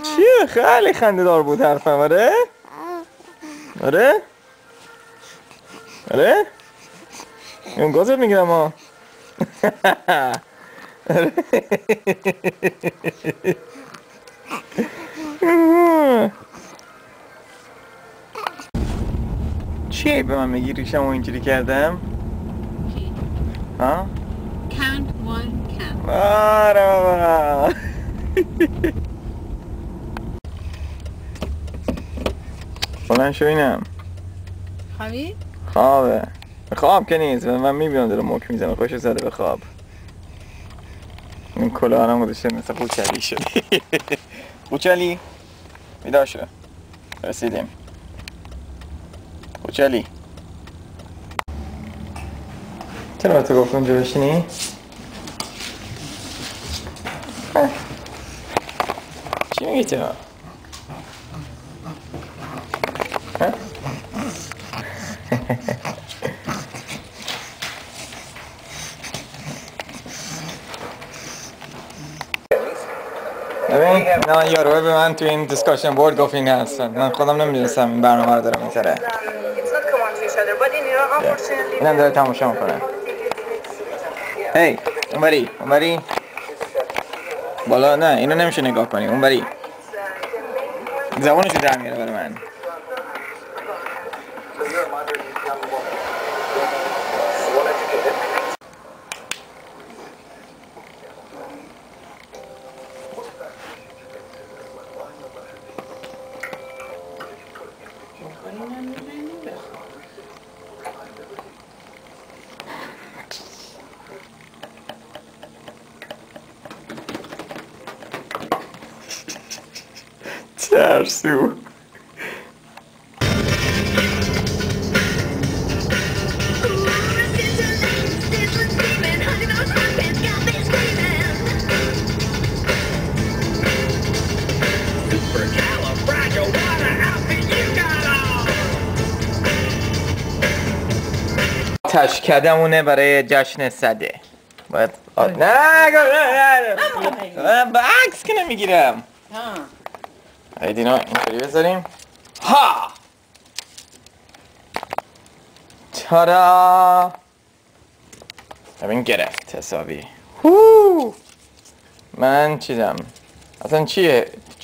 چیه؟ خیلی خنده دار بود حرفم. آره؟ آره؟ آره؟ اون گازت میگیرم ها. چیه به من میگی ریشم و اینجوری کردم؟ ها؟ Count one, count. آره بابا. بلند شو اینم. خوابی؟ خوابه. خواب که نیست، من میبینم داره مک میزنه، خوش زده به خواب. این کلاه هم گذاشته مثل قوچلی شدی. قوچلی بیدار شو، رسیدیم. قوچلی چرا تو گفت اونجا بشینی؟ چی میگی تو؟ ببین نه یاروه به من تو این دیسکاشن بورد گفت این هستن، من خودم نمیدونستم این برنامه رو داره میذاره. اینم داره تماشا میکنه. هی اونوری بالا، نه اینو نمیشه نگاه کنی، اونوری زبانشو در میاره برای من. ترسو تشکدمونه برای جشن صده. باید نه عکس که نمیگیرم. ایدینا اینطوری بذاریم. ها تادا. ببین گرفت حسابی. من چیزم اصلا چی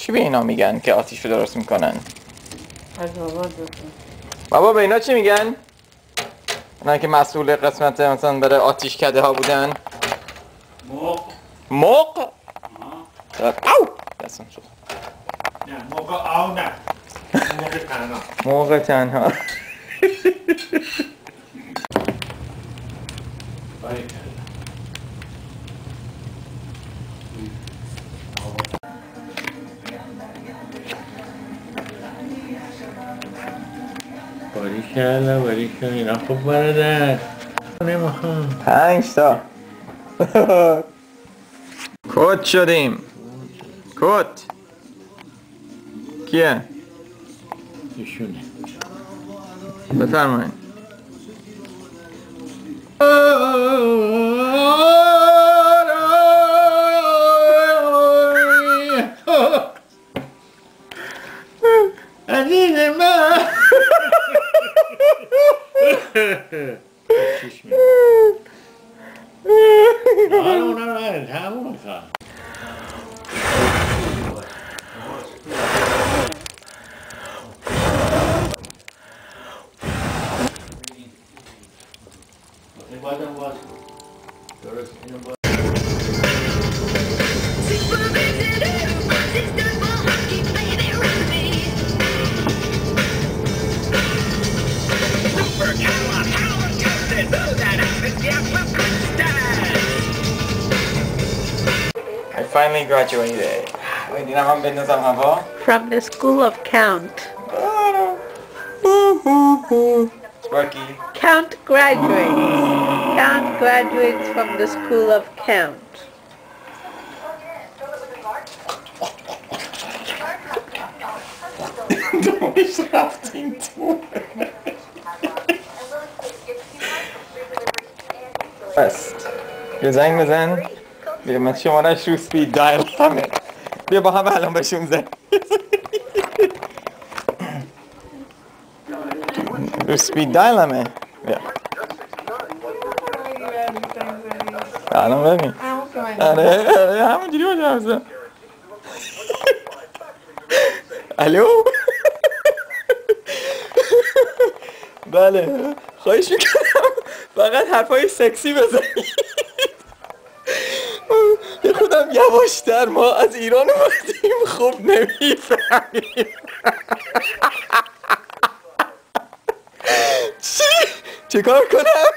به اینا میگن که آتیش رو درست میکنن؟ بابا به اینا چی میگن؟ اونا که مسئول قسمت مثلا برای آتیش کده ها بودن. موق او دستم شد. نه موقع او نه، موقع تنها. موقع تنها. باریکلا اینا خوب برادر. نمیخوام 5 تا کت شدیم. کت کیه؟ ایشونه. بفرمایید. عزیز من چشمی آره اونا رو نرد همون میخواه. این بازم باز درست اینو باز I finally graduated. Wait, هم بندازم هوا. From the school of count. Sparky. Count graduates. Count graduates from the school of count. دومش رفتیم تو. بس یه زنگ بزن بگه من شمارش رو سپید دایل همه. بیا با هم الان به 16 رو سپید دایلمه. بیا الان ببین. آره همونجوری باشه همزه. الو. بله خواهش میکنم فقط حرفای سکسی بزنید. خودم یواشتر، ما از ایران اومدیم خوب نمیفهمیم. چی؟ چه کار کنم؟